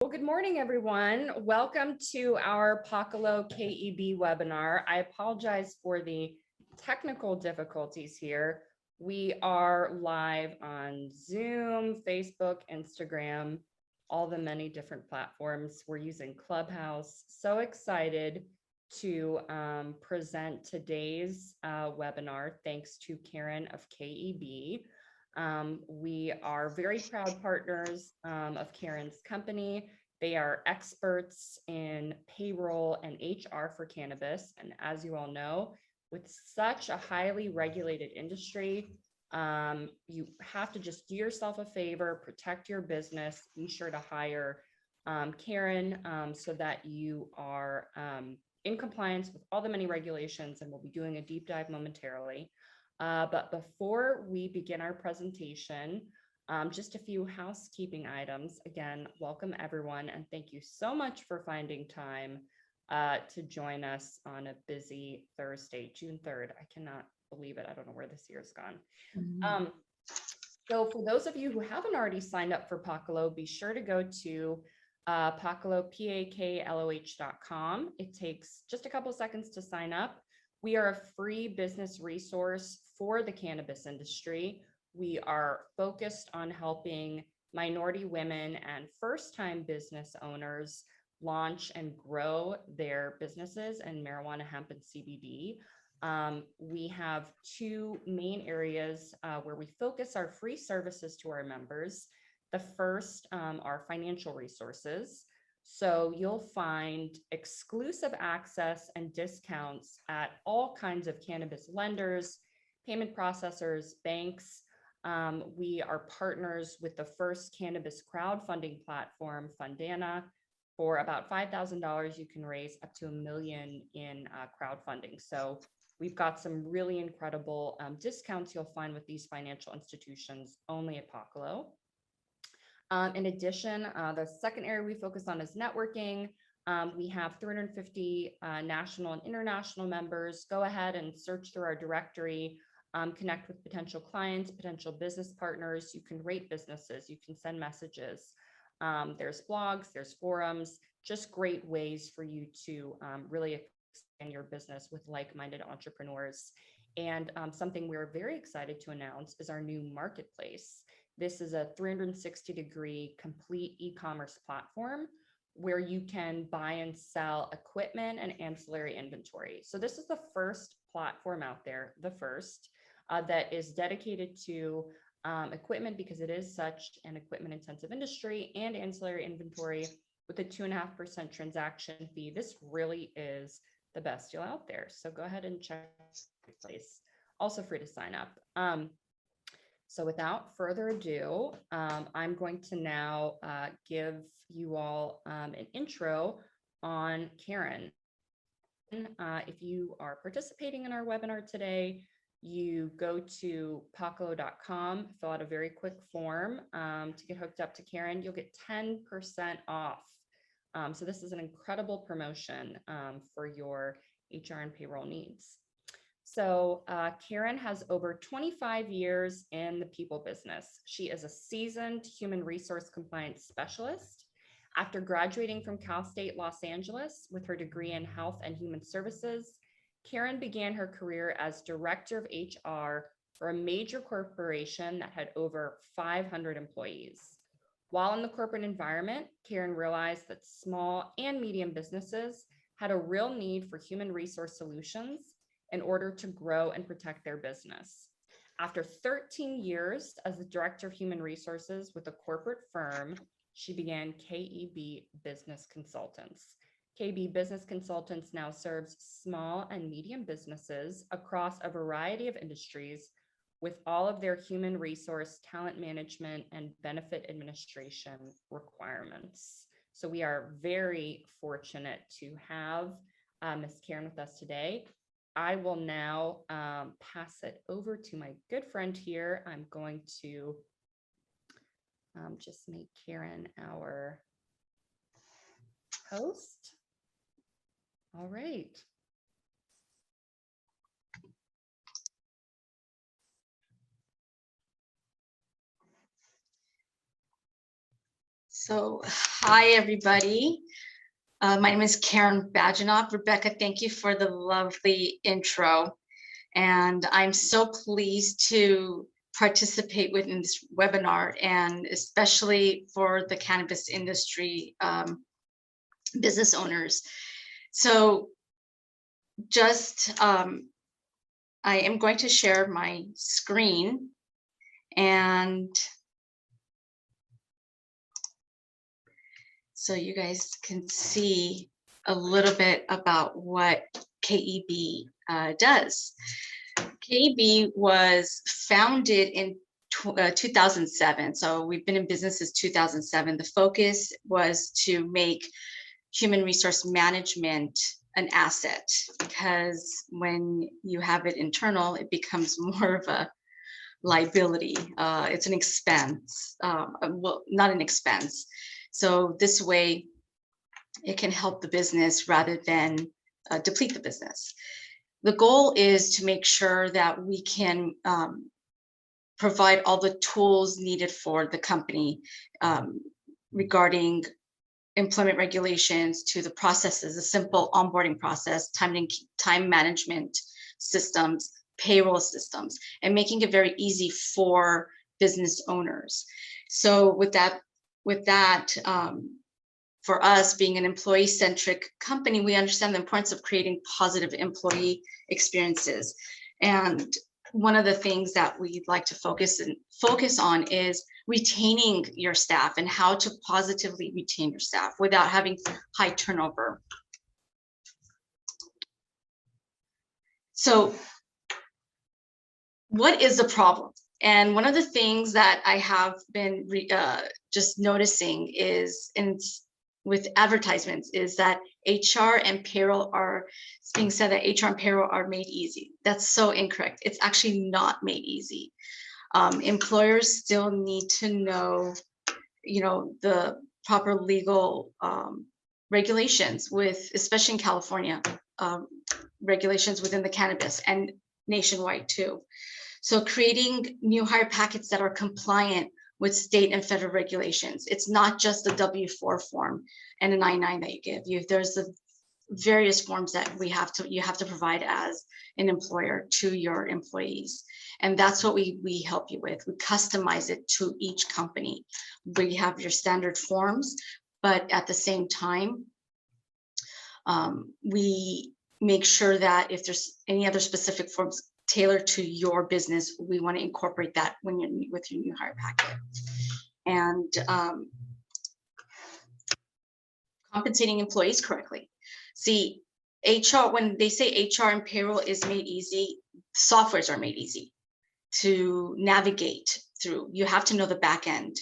Well, good morning, everyone. Welcome to our Pocolo KEB webinar. I apologize for the technical difficulties here. We are live on Zoom, Facebook, Instagram, all the many different platforms. We're using Clubhouse. So excited to present today's webinar, thanks to Karen of KEB. We are very proud partners of Karen's company. They are experts in payroll and HR for cannabis. And as you all know, with such a highly regulated industry, you have to just do yourself a favor, protect your business, be sure to hire Karen so that you are in compliance with all the many regulations, and we'll be doing a deep dive momentarily. But before we begin our presentation, just a few housekeeping items. Again, welcome everyone, and thank you so much for finding time to join us on a busy Thursday, June 3rd. I cannot believe it. I don't know where this year's gone. So for those of you who haven't already signed up for Pocolo, be sure to go to Pocolo, PAKLOH.com. It takes just a couple seconds to sign up. We are a free business resource for the cannabis industry. We are focused on helping minority women and first-time business owners launch and grow their businesses in marijuana, hemp, and CBD. We have two main areas where we focus our free services to our members. The first are financial resources. So you'll find exclusive access and discounts at all kinds of cannabis lenders, payment processors, banks. We are partners with the first cannabis crowdfunding platform, Fundana. For about $5,000, you can raise up to $1 million in crowdfunding. So we've got some really incredible discounts you'll find with these financial institutions only at Pocolo. In addition, the second area we focus on is networking. We have 350 national and international members. Go ahead and search through our directory, connect with potential clients, potential business partners. You can rate businesses, you can send messages. There's blogs, there's forums, just great ways for you to really expand your business with like-minded entrepreneurs. And something we're very excited to announce is our new marketplace. This is a 360-degree complete e-commerce platform where you can buy and sell equipment and ancillary inventory. So this is the first platform out there, that is dedicated to equipment, because it is such an equipment-intensive industry, and ancillary inventory with a 2.5% transaction fee. This really is the best deal out there. So go ahead and check the place. Also free to sign up. So without further ado, I'm going to now give you all an intro on Karen. If you are participating in our webinar today, you go to pocolo.com, fill out a very quick form to get hooked up to Karen. You'll get 10% off. So this is an incredible promotion for your HR and payroll needs. So Karen has over 25 years in the people business. She is a seasoned human resource compliance specialist. After graduating from Cal State Los Angeles with her degree in health and human services, Karen began her career as director of HR for a major corporation that had over 500 employees. While in the corporate environment, Karen realized that small and medium businesses had a real need for human resource solutions in order to grow and protect their business. After 13 years as the director of human resources with a corporate firm, she began KEB Business Consultants. KEB Business Consultants now serves small and medium businesses across a variety of industries with all of their human resource, talent management, and benefit administration requirements. So we are very fortunate to have Ms. Karen with us today. I will now pass it over to my good friend here. I'm going to just make Karen our host. All right. So, hi everybody. My name is Karen Baginoff. Rebecca, thank you for the lovely intro. And I'm so pleased to participate within this webinar, and especially for the cannabis industry business owners. So just, I am going to share my screen, and so you guys can see a little bit about what KEB does. KEB was founded in 2007, so we've been in business since 2007. The focus was to make human resource management an asset, because when you have it internal, it becomes more of a liability. It's an expense, well, not an expense. So this way, it can help the business rather than deplete the business. The goal is to make sure that we can provide all the tools needed for the company regarding employment regulations to the processes, a simple onboarding process, time management systems, payroll systems, and making it very easy for business owners. So with that, for us being an employee-centric company, we understand the importance of creating positive employee experiences. And one of the things that we'd like to focus on is retaining your staff and how to positively retain your staff without having high turnover. So what is the problem? And one of the things that I have been just noticing is, with advertisements, is that HR and payroll it's being said that HR and payroll are made easy. That's so incorrect. It's actually not made easy. Employers still need to know, the proper legal regulations, especially in California, regulations within the cannabis and nationwide too. So creating new hire packets that are compliant with state and federal regulations. It's not just the W-4 form and an I-9 that you give. There's the various forms that you have to provide as an employer to your employees. And that's what we help you with. We customize it to each company. We have your standard forms, but at the same time, we make sure that if there's any other specific forms tailored to your business, we want to incorporate that when you're with your new hire packet. And compensating employees correctly. See, HR, when they say HR and payroll is made easy, softwares are made easy to navigate through. You have to know the back end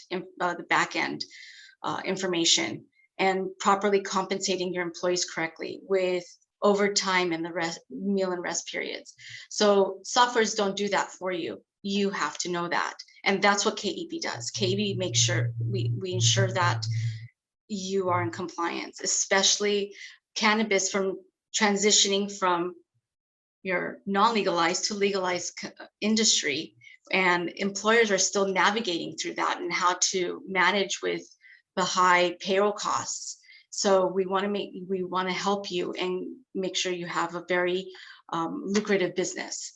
information, and properly compensating your employees correctly with overtime and the meal and rest periods. So softwares don't do that for you. You have to know that. And that's what KEB does. KEB makes sure we ensure that you are in compliance, especially cannabis, from transitioning from your non-legalized to legalized industry. And employers are still navigating through that and how to manage with the high payroll costs. So we want to help you and make sure you have a very lucrative business,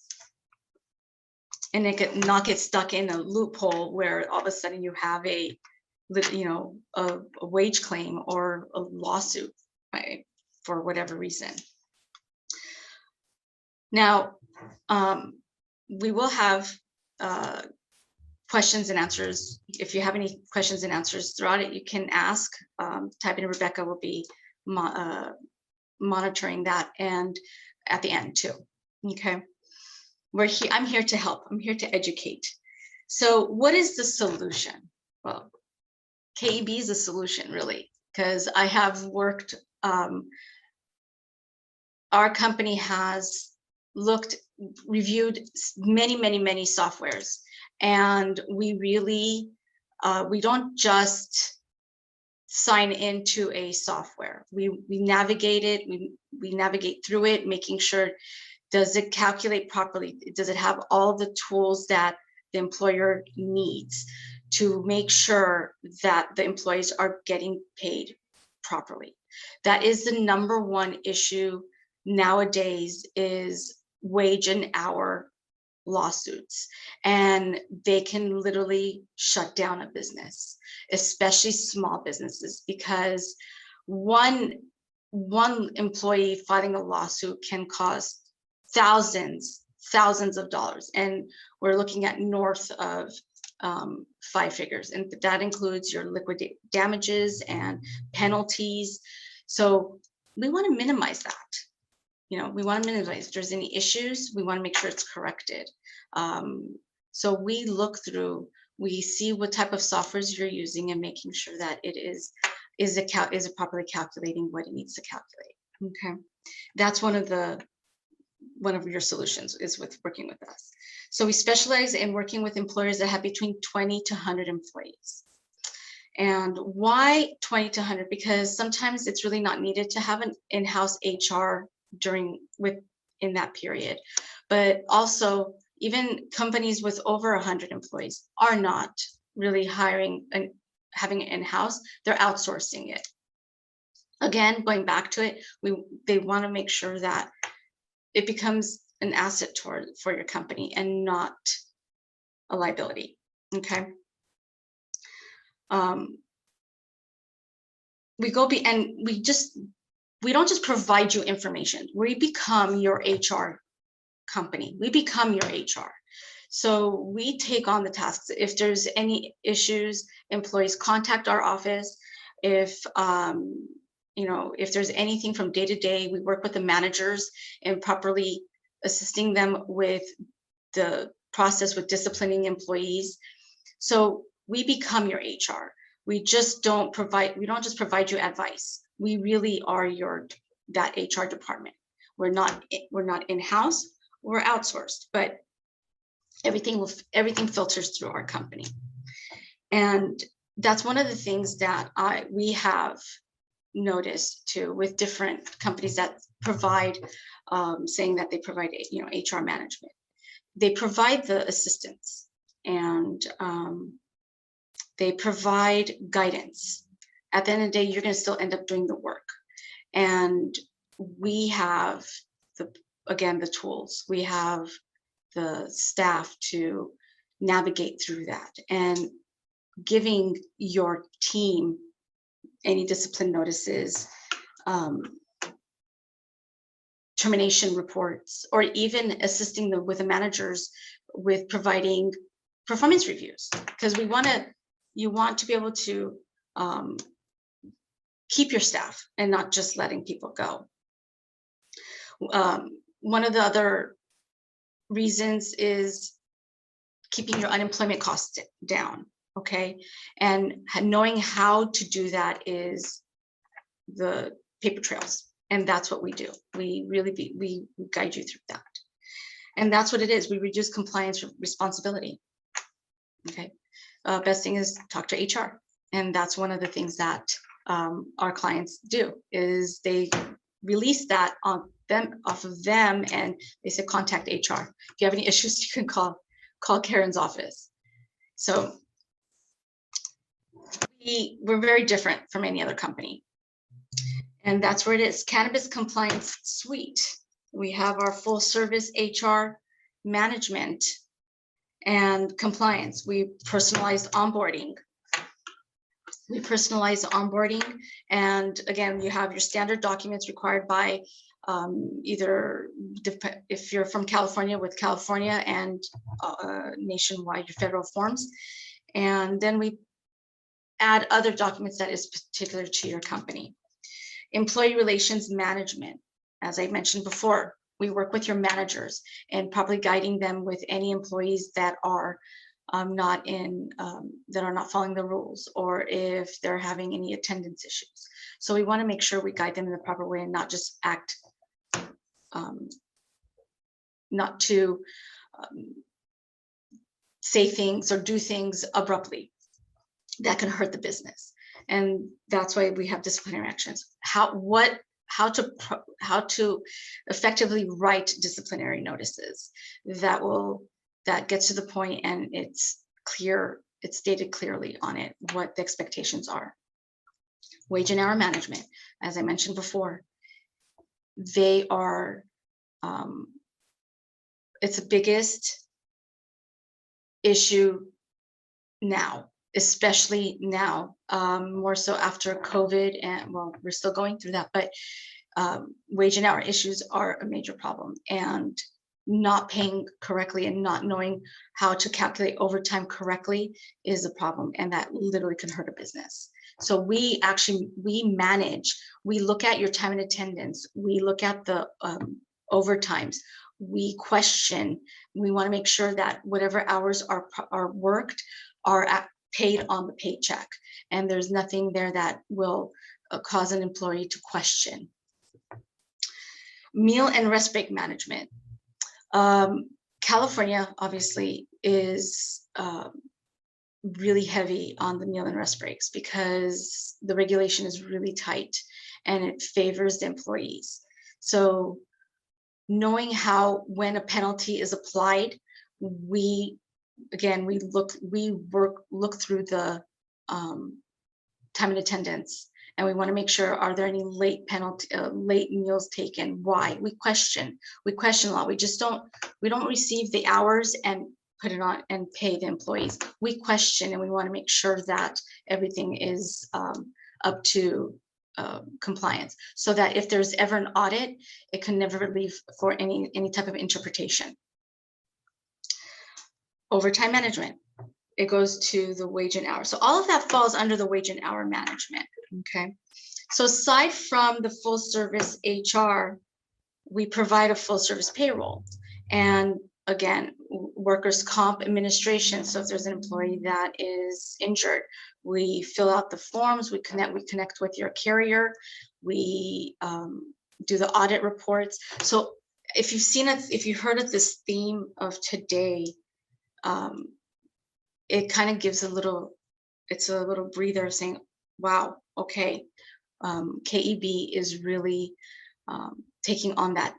and not get stuck in a loophole where all of a sudden you have a wage claim or a lawsuit, right, for whatever reason. Now, we will have questions and answers. If you have any questions and answers throughout it, you can ask. Type in Rebecca will be monitoring that, and at the end too. Okay, I'm here to help. I'm here to educate. So what is the solution? Well, KEB is a solution, really, because I have worked, our company has reviewed many softwares, and we really, we don't just sign into a software. We navigate it, we navigate through it, making sure, does it calculate properly? Does it have all the tools that the employer needs? to make sure that the employees are getting paid properly. That is the number one issue nowadays, is wage and hour lawsuits, and they can literally shut down a business, especially small businesses, because one employee filing a lawsuit can cost thousands of dollars, and we're looking at north of 5 figures, and that includes your liquidated damages and penalties. So we want to minimize that. We want to minimize if there's any issues, we want to make sure it's corrected. So we look through, we see what type of softwares you're using and making sure that it is it properly calculating what it needs to calculate. Okay, that's one of your solutions, is with working with us. So we specialize in working with employers that have between 20 to 100 employees. And why 20 to 100? Because sometimes it's really not needed to have an in-house HR in that period. But also, even companies with over 100 employees are not really hiring and having it in-house, they're outsourcing it. Again, going back to it, they want to make sure that it becomes an asset for your company and not a liability. Okay. We don't just provide you information. We become your HR company. We become your HR. So we take on the tasks. If there's any issues, employees contact our office. If there's anything from day to day, we work with the managers and properly assisting them with the process with disciplining employees. So we become your HR. We don't just provide you advice. We really are that HR department. We're not in-house, we're outsourced, but everything filters through our company. And that's one of the things that we have noticed too, with different companies that provide, saying that they provide HR management. They provide the assistance, and they provide guidance. At the end of the day, you're going to still end up doing the work. And we have the tools, we have the staff to navigate through that, and giving your team any discipline notices, termination reports, or even assisting them with the managers with providing performance reviews, because you want to be able to keep your staff and not just letting people go. One of the other reasons is keeping your unemployment costs down. Okay, and knowing how to do that is the paper trails, and that's what we do. We guide you through that, and that's what it is. We reduce compliance responsibility. Okay, best thing is talk to HR, and that's one of the things that our clients do, is they release that off of them, and they say contact HR. If you have any issues, you can call Karen's office. So we're very different from any other company, and that's where it is. Cannabis Compliance Suite. We have our full service HR management and compliance. We personalized onboarding. And again, you have your standard documents required by either, if you're from California, with California, and nationwide, your federal forms. And then we add other documents that is particular to your company. Employee relations management. As I mentioned before, we work with your managers and properly guiding them with any employees that are not following the rules, or if they're having any attendance issues. So we want to make sure we guide them in the proper way and not just act, not to say things or do things abruptly that can hurt the business. And that's why we have disciplinary actions. How to effectively write disciplinary notices that gets to the point and it's clear it's stated clearly on it what the expectations are. Wage and hour management, as I mentioned before, they are, it's the biggest issue now, especially now, more so after COVID, and well, we're still going through that, but wage and hour issues are a major problem, and not paying correctly and not knowing how to calculate overtime correctly is a problem, and that literally can hurt a business. So we manage, we look at your time and attendance, we look at the overtimes, we question, we want to make sure that whatever hours are worked are paid on the paycheck, and there's nothing there that will cause an employee to question. Meal and rest break management. California obviously is really heavy on the meal and rest breaks because the regulation is really tight and it favors the employees. So knowing how, when a penalty is applied, we look through the time and attendance, and we want to make sure, are there any late meals taken? Why? We question a lot. We don't receive the hours and put it on and pay the employees. We question, and we want to make sure that everything is up to compliance, so that if there's ever an audit, it can never leave for any type of interpretation. Overtime management, it goes to the wage and hour. So all of that falls under the wage and hour management. Okay. So aside from the full service HR, we provide a full service payroll, and again, workers' comp administration. So if there's an employee that is injured, we fill out the forms, we connect with your carrier, we do the audit reports. So if you've seen it, if you heard of this theme of today, it kind of gives it's a little breather saying, wow, okay, KEB is really taking on that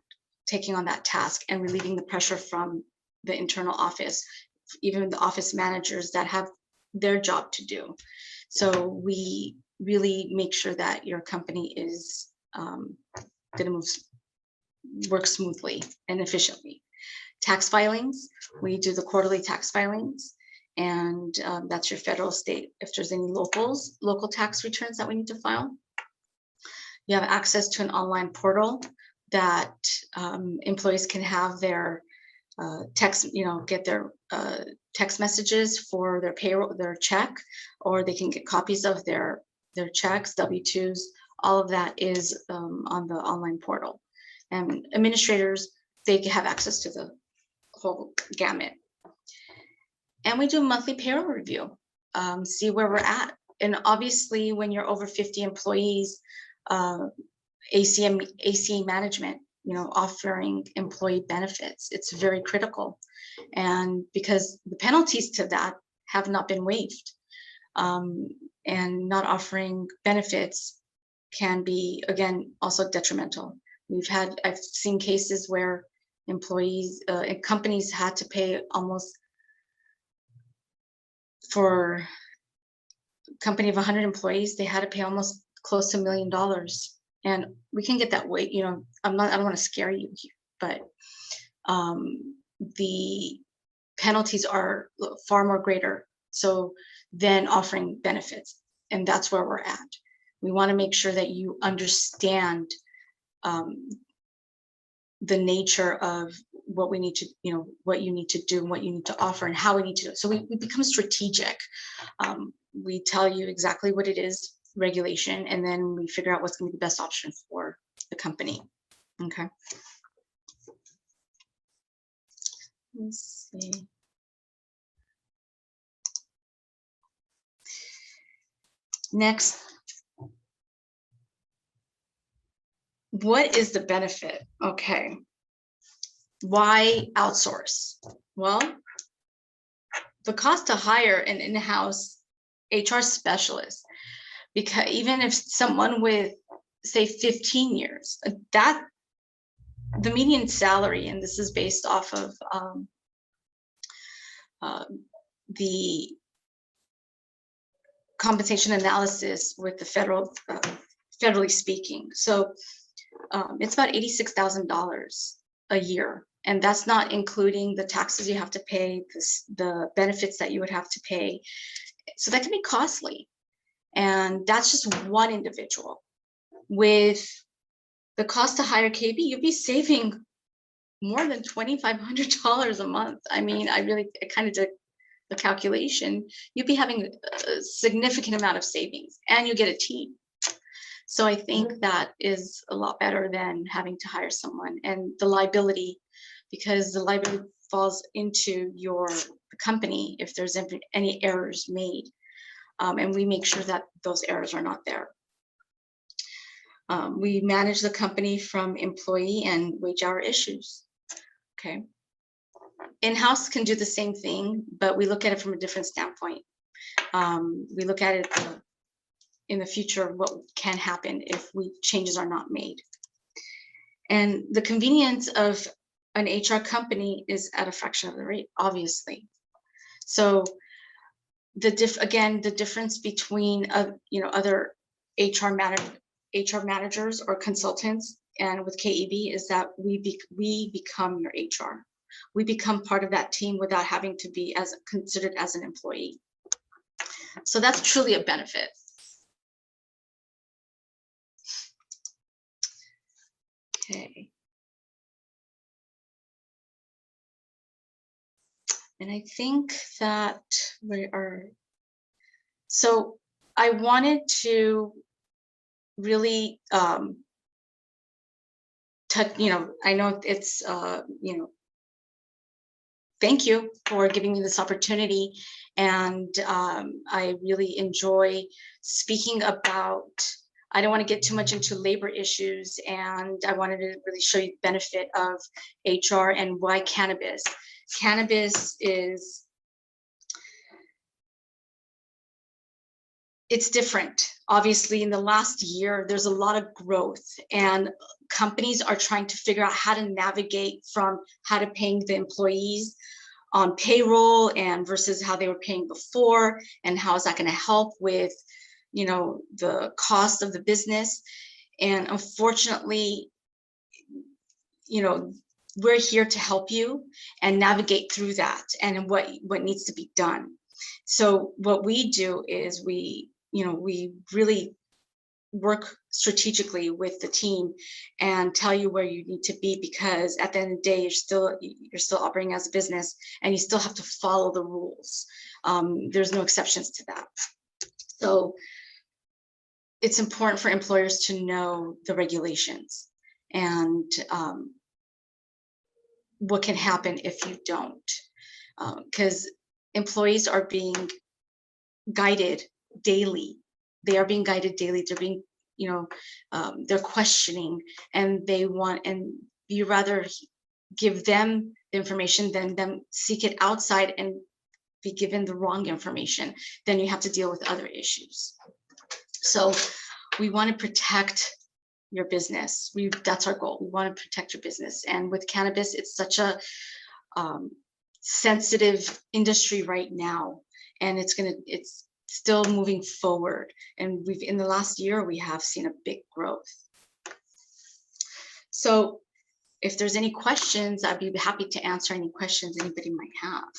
task and relieving the pressure from the internal office, even the office managers that have their job to do. So we really make sure that your company is going to work smoothly and efficiently. Tax filings, we do the quarterly tax filings, and that's your federal, state. If there's any local tax returns that we need to file, you have access to an online portal that employees can have their text, get their text messages for their payroll, their check, or they can get copies of their checks, W-2s. All of that is on the online portal, and administrators, they have access to the whole gamut. And we do a monthly payroll review, see where we're at. And obviously, when you're over 50 employees, ACA management, offering employee benefits, it's very critical. And because the penalties to that have not been waived, and not offering benefits can be, again, also detrimental. I've seen cases where employees, companies had to pay almost, for a company of 100 employees, they had to pay almost close to $1 million. And we can get that way, I don't want to scare you here, but the penalties are far more greater. So then offering benefits, and that's where we're at. We want to make sure that you understand the nature of what we need to, what you need to do and what you need to offer and how we need to do it. So we become strategic. We tell you exactly what it is, regulation, and then we figure out what's going to be the best option for the company. Okay. Let's see. Next, what is the benefit? Okay. Why outsource? Well, the cost to hire an in-house HR specialist, because even if someone with, say, 15 years, that the median salary, and this is based off of the compensation analysis with the federally speaking. So it's about $86,000 a year. And that's not including the taxes you have to pay, the benefits that you would have to pay. So that can be costly. And that's just one individual. With the cost to hire KB, you'd be saving more than $2,500 a month. I mean, I kind of did the calculation. You'd be having a significant amount of savings, and you get a team. So I think that is a lot better than having to hire someone, and the liability, because the liability falls into your company if there's any errors made. And we make sure that those errors are not there. We manage the company from employee and wage hour issues. Okay. In-house can do the same thing, but we look at it from a different standpoint. We look at it in the future, what can happen if changes are not made. And the convenience of an HR company is at a fraction of the rate, obviously. So the difference between other HR managers or consultants and with KEB is that we become your HR. We become part of that team without having to be considered as an employee. So that's truly a benefit. Okay. And I think that we are, so I wanted to really touch, I know it's, thank you for giving me this opportunity. And I really enjoy speaking about, I don't want to get too much into labor issues, and I wanted to really show you the benefit of HR and why cannabis. Cannabis is, it's different. Obviously, in the last year, there's a lot of growth, and companies are trying to figure out how to navigate from how to paying the employees on payroll and versus how they were paying before, and how is that going to help with, the cost of the business. And unfortunately, we're here to help you and navigate through that and what needs to be done. So what we do is we really work strategically with the team and tell you where you need to be, because at the end of the day, you're still operating as a business and you still have to follow the rules. There's no exceptions to that. So it's important for employers to know the regulations and what can happen if you don't, because employees are being guided daily. They are being guided daily. They're being, they're questioning, and you rather give them the information than them seek it outside and be given the wrong information. Then you have to deal with other issues. So we want to protect your business. That's our goal. We want to protect your business. And with cannabis, it's such a sensitive industry right now, and it's still moving forward. And in the last year, we have seen a big growth. So if there's any questions, I'd be happy to answer any questions anybody might have.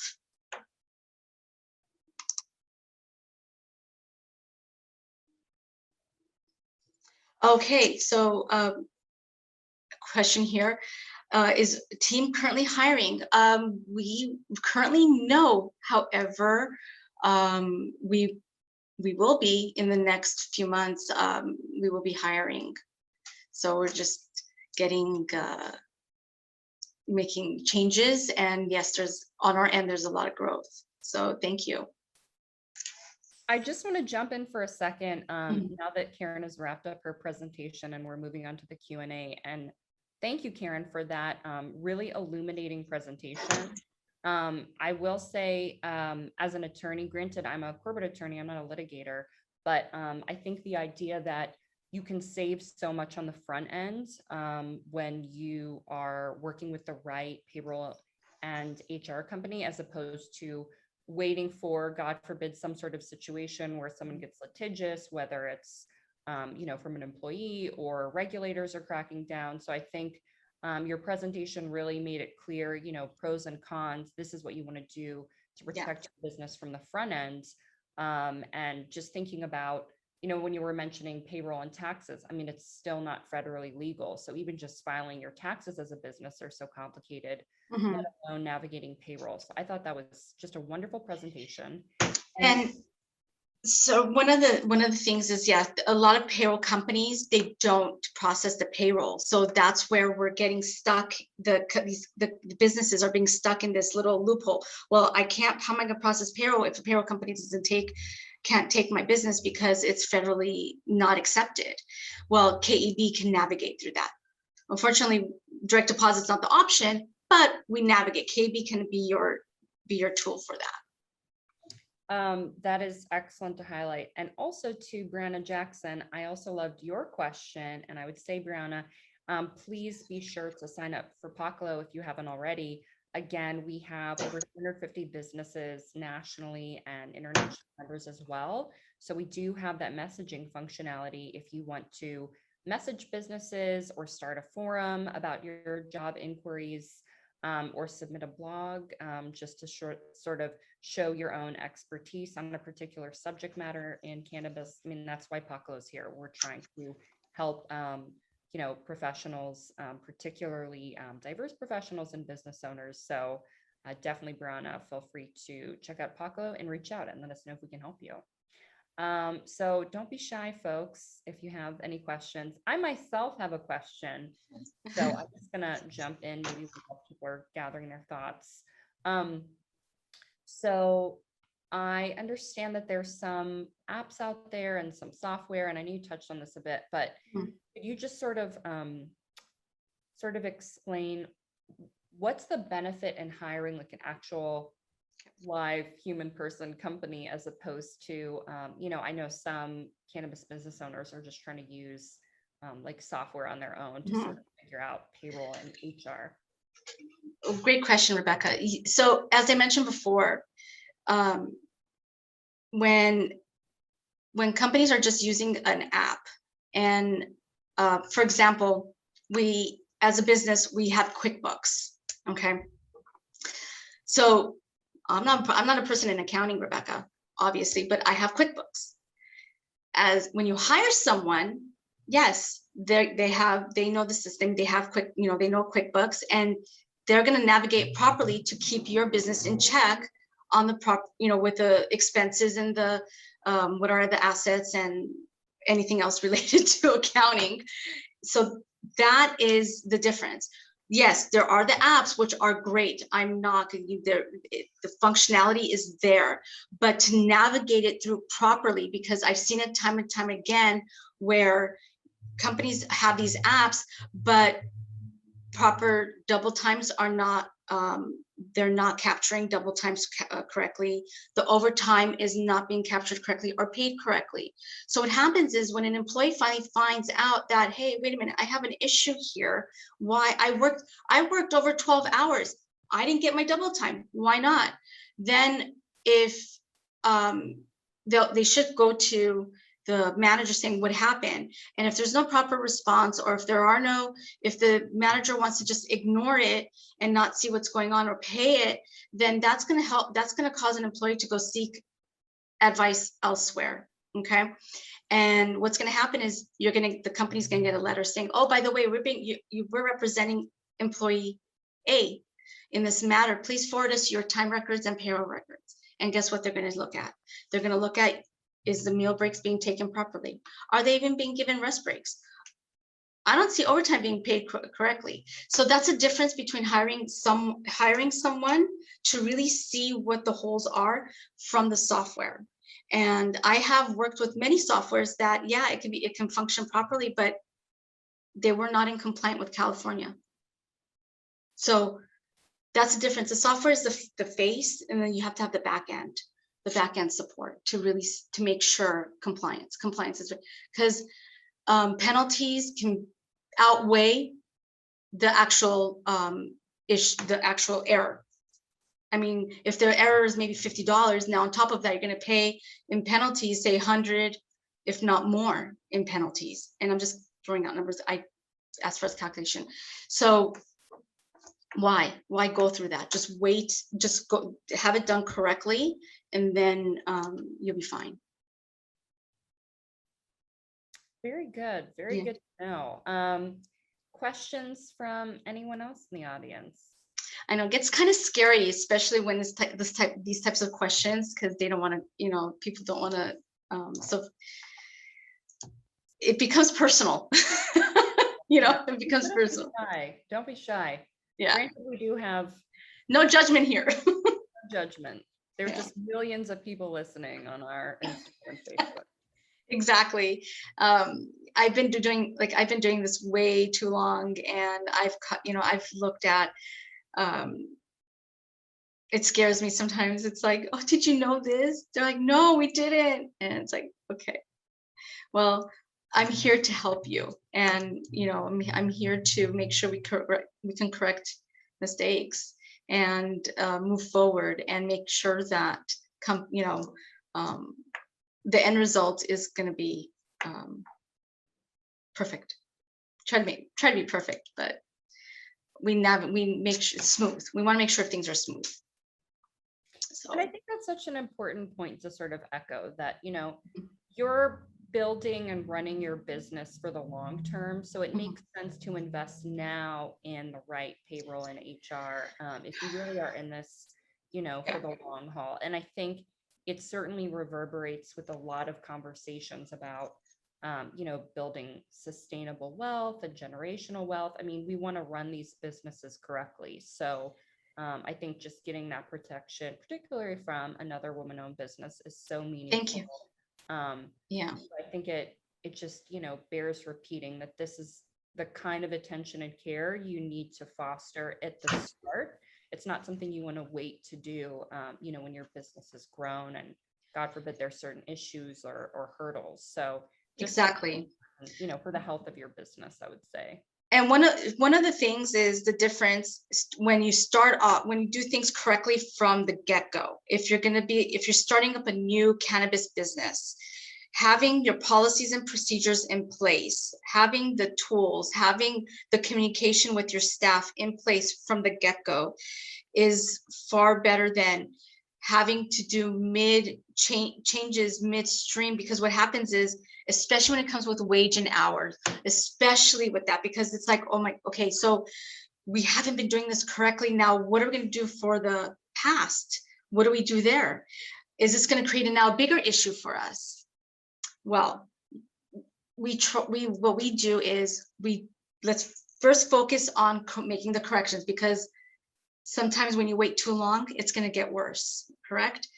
Okay, so a question here. Is team currently hiring? We currently no, however, we will be in the next few months, we will be hiring. So we're just making changes, and yes, on our end, there's a lot of growth. So thank you. I just want to jump in for a second now that Karen has wrapped up her presentation and we're moving on to the Q&A. And thank you, Karen, for that really illuminating presentation. I will say, as an attorney, granted, I'm a corporate attorney, I'm not a litigator, but I think the idea that you can save so much on the front end when you are working with the right payroll and HR company, as opposed to waiting for, God forbid, some sort of situation where someone gets litigious, whether it's, from an employee or regulators are cracking down. So I think your presentation really made it clear, pros and cons. This is what you want to do to protect your business from the front end. And just thinking about, when you were mentioning payroll and taxes, I mean, it's still not federally legal. So even just filing your taxes as a business are so complicated, let alone navigating payroll. So I thought that was just a wonderful presentation. And so one of the things is, yes, a lot of payroll companies, they don't process the payroll. So that's where we're getting stuck. The businesses are being stuck in this little loophole. Well, how am I going to process payroll if the payroll company can't take my business because it's federally not accepted? Well, KEB can navigate through that. Unfortunately, direct deposit's not the option, but we navigate. KEB can be your tool for that. That is excellent to highlight. And also to Brianna Jackson, I also loved your question. And I would say, Brianna, please be sure to sign up for Paclo if you haven't already. Again, we have over 250 businesses nationally and international members as well. So we do have that messaging functionality if you want to message businesses or start a forum about your job inquiries, or submit a blog, just to sort of show your own expertise on a particular subject matter in cannabis. I mean, that's why Paclo is here. We're trying to help, professionals, particularly diverse professionals and business owners. So definitely, Brianna, feel free to check out Paclo and reach out and let us know if we can help you. So don't be shy, folks, if you have any questions. I myself have a question. So I'm just gonna jump in, maybe while people are gathering their thoughts. So I understand that there's some apps out there and some software, and I know you touched on this a bit, but could you just sort of explain what's the benefit in hiring like an actual live human person company as opposed to, I know some cannabis business owners are just trying to use like software on their own to sort of figure out payroll and HR. Great question, Rebecca. So as I mentioned before, when companies are just using an app, and for example, as a business, we have QuickBooks. Okay. So I'm not a person in accounting, Rebecca, obviously, but I have QuickBooks. As when you hire someone, yes, they know the system, they know QuickBooks, and they're going to navigate properly to keep your business in check on the with the expenses and the what are the assets and anything else related to accounting. So that is the difference. Yes, there are the apps, which are great. I'm not going to the functionality is there, but to navigate it through properly, because I've seen it time and time again where companies have these apps, but proper double times are not, they're not capturing double times correctly. The overtime is not being captured correctly or paid correctly. So what happens is when an employee finally finds out that, hey, wait a minute, I have an issue here. Why I worked over 12 hours. I didn't get my double time. Why not? Then if they should go to the manager saying what happened. And if there's no proper response, or if the manager wants to just ignore it and not see what's going on or pay it, then that's going to cause an employee to go seek advice elsewhere. Okay. And what's going to happen is the company's going to get a letter saying, oh, by the way, we're representing employee A in this matter. Please forward us your time records and payroll records. And guess what they're going to look at? They're going to look at, is the meal breaks being taken properly? Are they even being given rest breaks? I don't see overtime being paid correctly. So that's a difference between hiring someone to really see what the holes are from the software. And I have worked with many softwares that, yeah, it can function properly, but they were not in compliant with California. So that's the difference. The software is the face, and then you have to have the back end support to make sure compliance is, because penalties can outweigh the actual error. I mean, if the error is maybe $50, now on top of that, you're going to pay in penalties, say 100, if not more in penalties. And I'm just throwing out numbers. I asked for a calculation. So why go through that? Just wait, just go have it done correctly, and then you'll be fine. Very good. Very Yeah. good to know. Questions from anyone else in the audience? I know it gets kind of scary, especially when these types of questions, because they don't want to, you know, people don't want to. So it becomes personal. You know, it becomes personal. Don't be shy. Yeah. Granted, we do have no judgment here. no judgment. There's Yeah. just millions of people listening on our Instagram and Facebook. Exactly. I've been doing this way too long, and I've looked at. It scares me sometimes. It's like, oh, did you know this? They're like, no, we didn't. And it's like, okay, well, I'm here to help you. And, you know, I'm here to make sure we can correct mistakes and move forward and make sure that, the end result is going to be perfect. Try to be perfect, but we make sure it's smooth. We want to make sure things are smooth. So. And I think that's such an important point to sort of echo that, you know, you're building and running your business for the long term. So it makes sense to invest now in the right payroll and HR if you really are in this, you know, for the long haul. And I think it certainly reverberates with a lot of conversations about, you know, building sustainable wealth and generational wealth. I mean, we want to run these businesses correctly. So I think just getting that protection, particularly from another woman-owned business, is so meaningful. Thank you. Yeah. So I think it just, you know, bears repeating that this is the kind of attention and care you need to foster at the start. It's not something you want to wait to do, you know, when your business has grown and God forbid there's certain issues or hurdles. So just, exactly, you know, for the health of your business, I would say. And one of the things is the difference when you start off, when you do things correctly from the get-go. If you're starting up a new cannabis business, having your policies and procedures in place, having the tools, having the communication with your staff in place from the get-go is far better than having to do changes midstream, because what happens is, especially when it comes with wage and hours, especially with that, because it's like, oh my, okay, so we haven't been doing this correctly. Now, what are we going to do for the past? What do we do there? Is this going to create a now bigger issue for us? Well, what we do is let's first focus on making the corrections, because sometimes when you wait too long, it's going to get worse, correct?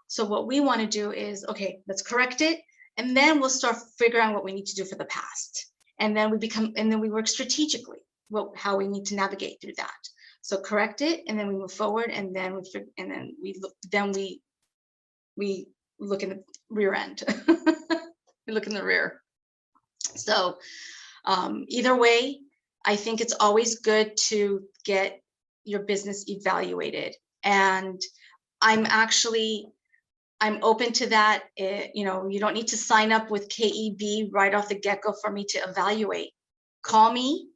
So what we want to do is, okay, let's correct it. And then we'll start figuring out what we need to do for the past. And then we work strategically, how we need to navigate through that. So correct it, and then we move forward, and then we look in the rear end. We look in the rear. So either way, I think it's always good to get your business evaluated. And I'm open to that. You know, you don't need to sign up with KEB right off the get-go for me to evaluate. Call me,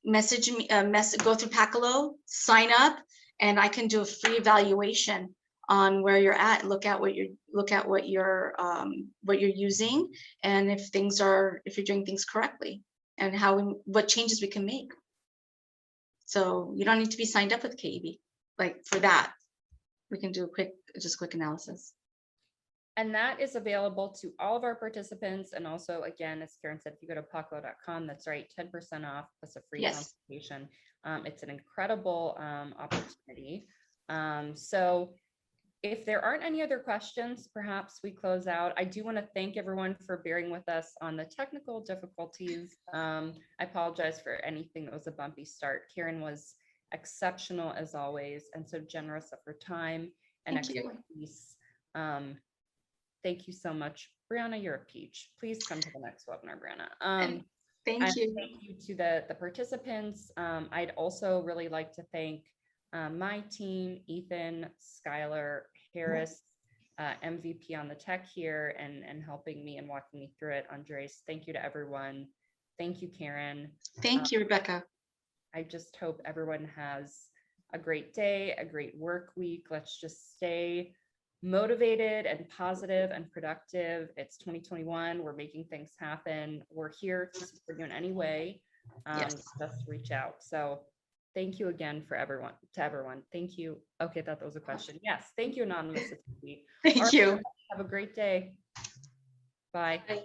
message me, go through Pacalo, sign up, and I can do a free evaluation on where you're at. Look at what you're using, and if you're doing things correctly, and what changes we can make. So you don't need to be signed up with KEB. Like for that, we can do a quick analysis. And that is available to all of our participants. And also, again, as Karen said, if you go to paclo.com, that's right, 10% off plus a free consultation. It's an incredible opportunity. So if there aren't any other questions, perhaps we close out. I do want to thank everyone for bearing with us on the technical difficulties. I apologize for anything that was a bumpy start. Karen was exceptional as always, and so generous of her time and expertise. Thank you so much. Brianna, you're a peach. Please come to the next webinar, Brianna. Thank you. Thank you to the participants. I'd also really like to thank my team, Ethan, Skylar, Harris, MVP on the tech here and helping me and walking me through it. Andres, thank you to everyone. Thank you, Karen. Thank you, Rebecca. I just hope everyone has a great day, a great work week. Let's just stay motivated and positive and productive. It's 2021. We're making things happen. We're here to support you in any way. Yes. Just reach out. So thank you again for everyone, to everyone. Thank you. Okay, I thought that was a question. Yes, thank you, anonymous attendee. All Thank right, you. have a great day. Bye. Bye.